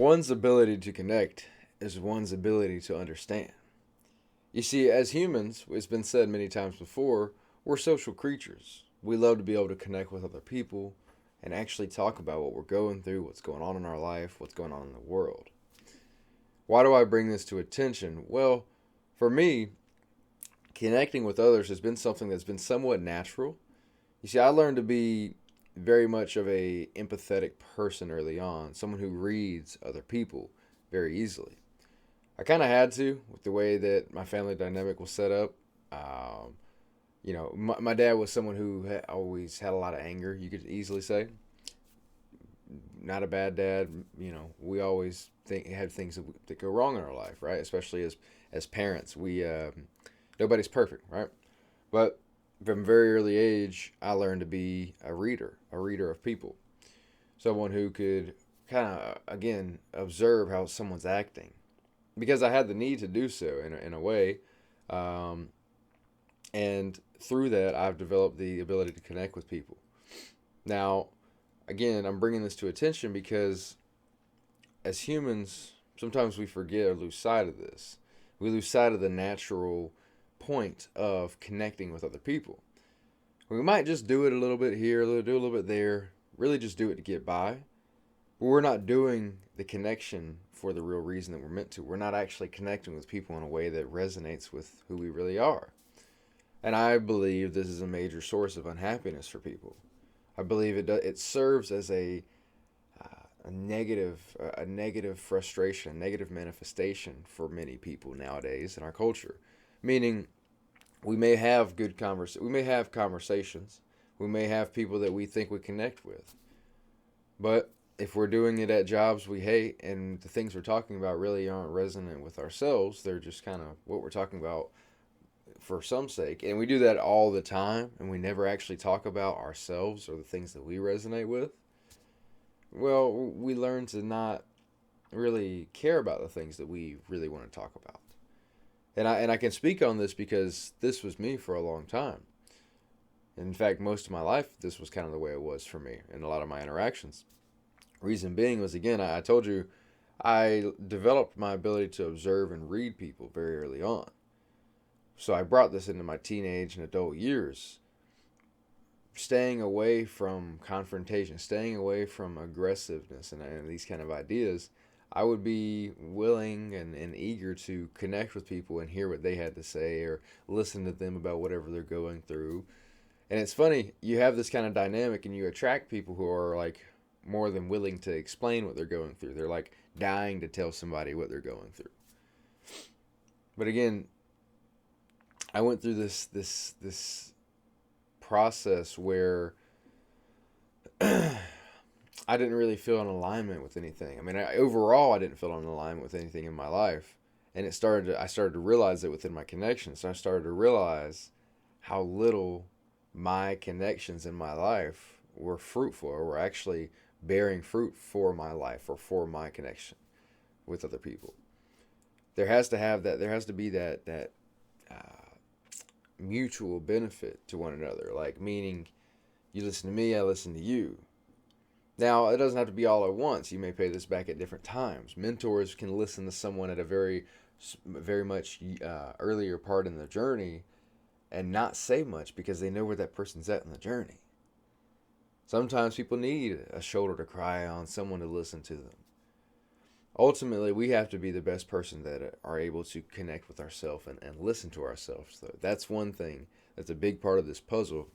One's ability to connect is one's ability to understand. You see, as humans, it's been said many times before, we're social creatures. We love to be able to connect with other people and actually talk about what we're going through, what's going on in our life, what's going on in the world. Why do I bring this to attention? Well, for me, connecting with others has been something that's been somewhat natural. You see, I learned to be very much of a empathetic person early on, someone who reads other people very easily. I kind of had to with the way that my family dynamic was set up. Um, my dad was someone who always had a lot of anger, you could easily say. Not a bad dad. We always had things that go wrong in our life, right? Especially as parents. Nobody's perfect, right? But from a very early age, I learned to be a reader of people, someone who could kind of, again, observe how someone's acting because I had the need to do so in a way. Um, and through that, I've developed the ability to connect with people. Now, again, I'm bringing this to attention because as humans, sometimes we forget or lose sight of this. We lose sight of the natural point of connecting with other people. We might just do it a little bit here, do a little bit there, really just do it to get by. But we're not doing the connection for the real reason that we're meant to. We're not actually connecting with people in a way that resonates with who we really are. And I believe this is a major source of unhappiness for people. I believe it serves as a negative frustration, a negative manifestation for many people nowadays in our culture. Meaning, we may have conversations, we may have people that we think we connect with, but if we're doing it at jobs we hate and the things we're talking about really aren't resonant with ourselves, they're just kind of what we're talking about for some sake, and we do that all the time, and we never actually talk about ourselves or the things that we resonate with, well, we learn to not really care about the things that we really want to talk about. And I can speak on this because this was me for a long time. In fact, most of my life, this was kind of the way it was for me in a lot of my interactions. Reason being was, again, I told you, I developed my ability to observe and read people very early on. So I brought this into my teenage and adult years, staying away from confrontation, staying away from aggressiveness and these kind of ideas. I would be willing and eager to connect with people and hear what they had to say or listen to them about whatever they're going through. And it's funny, you have this kind of dynamic and you attract people who are like more than willing to explain what they're going through. They're like dying to tell somebody what they're going through. But again, I went through this process where I didn't really feel an alignment with anything. I mean, overall, I didn't feel an alignment with anything in my life, and I started to realize it within my connections. So I started to realize how little my connections in my life were fruitful, or were actually bearing fruit for my life or for my connection with other people. There has to be that mutual benefit to one another. Like, meaning, you listen to me, I listen to you. Now, it doesn't have to be all at once. You may pay this back at different times. Mentors can listen to someone at a very much earlier part in the journey and not say much because they know where that person's at in the journey. Sometimes people need a shoulder to cry on, someone to listen to them. Ultimately, we have to be the best person that are able to connect with ourselves and listen to ourselves. So that's one thing that's a big part of this puzzle.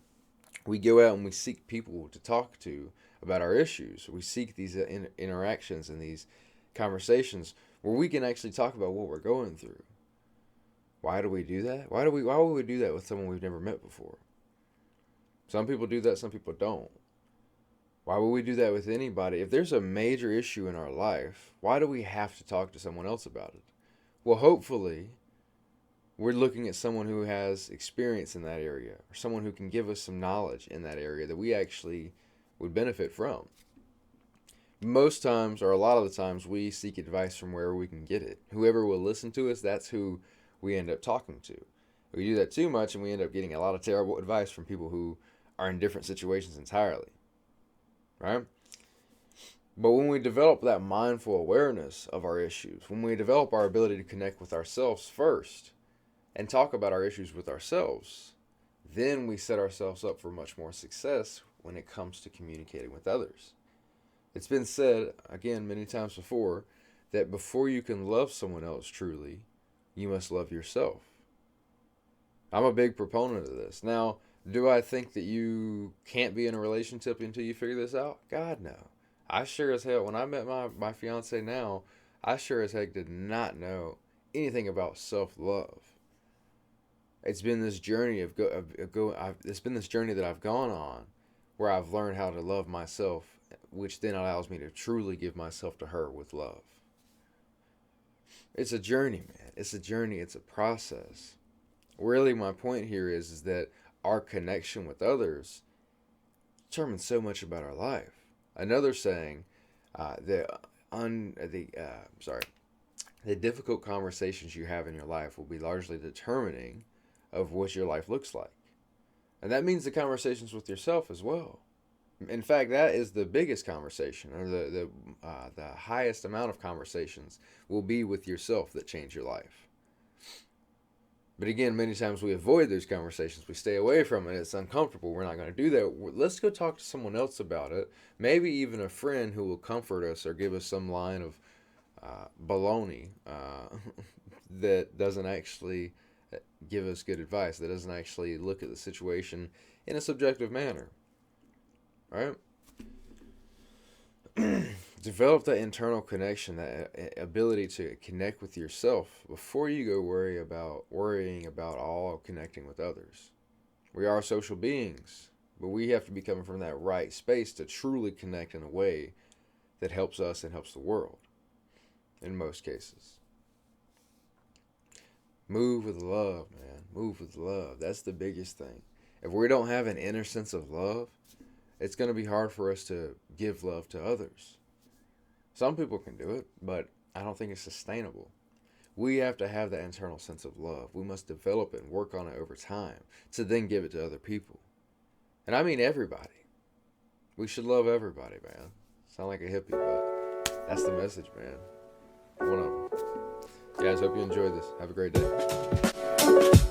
We go out and we seek people to talk to about our issues. We seek these interactions and these conversations where we can actually talk about what we're going through. Why do we do that? Why would we do that with someone we've never met before? Some people do that, some people don't. Why would we do that with anybody? If there's a major issue in our life, why do we have to talk to someone else about it? Well, hopefully, we're looking at someone who has experience in that area, or someone who can give us some knowledge in that area that we actually would benefit from. Most times, or a lot of the times, we seek advice from wherever we can get it. Whoever will listen to us, that's who we end up talking to. We do that too much, and we end up getting a lot of terrible advice from people who are in different situations entirely. Right? But when we develop that mindful awareness of our issues, when we develop our ability to connect with ourselves first and talk about our issues with ourselves, then we set ourselves up for much more success when it comes to communicating with others. It's been said, again, many times before, that before you can love someone else truly, you must love yourself. I'm a big proponent of this. Now, do I think that you can't be in a relationship until you figure this out? God, no. I sure as hell, when I met my fiance now, I sure as heck did not know anything about self-love. It's been this journey it's been this journey that I've gone on where I've learned how to love myself, which then allows me to truly give myself to her with love. It's a journey, man. It's a journey. It's a process. Really, my point here is that our connection with others determines so much about our life. Another saying, the difficult conversations you have in your life will be largely determining of what your life looks like. And that means the conversations with yourself as well. In fact, that is the biggest conversation, or the highest amount of conversations will be with yourself that change your life. But again, many times we avoid those conversations. We stay away from it. It's uncomfortable. We're not going to do that. Let's go talk to someone else about it. Maybe even a friend who will comfort us or give us some line of baloney that doesn't actually give us good advice, that doesn't actually look at the situation in a subjective manner. Right? Develop that internal connection, that ability to connect with yourself before you go worrying about all connecting with others. We are social beings, but we have to be coming from that right space to truly connect in a way that helps us and helps the world, in most cases. Move with love, man. Move with love. That's the biggest thing. If we don't have an inner sense of love, it's going to be hard for us to give love to others. Some people can do it, but I don't think it's sustainable. We have to have that internal sense of love. We must develop it and work on it over time to then give it to other people. And I mean everybody. We should love everybody, man. Sound like a hippie, but that's the message, man. One of them. Guys, hope you enjoyed this. Have a great day.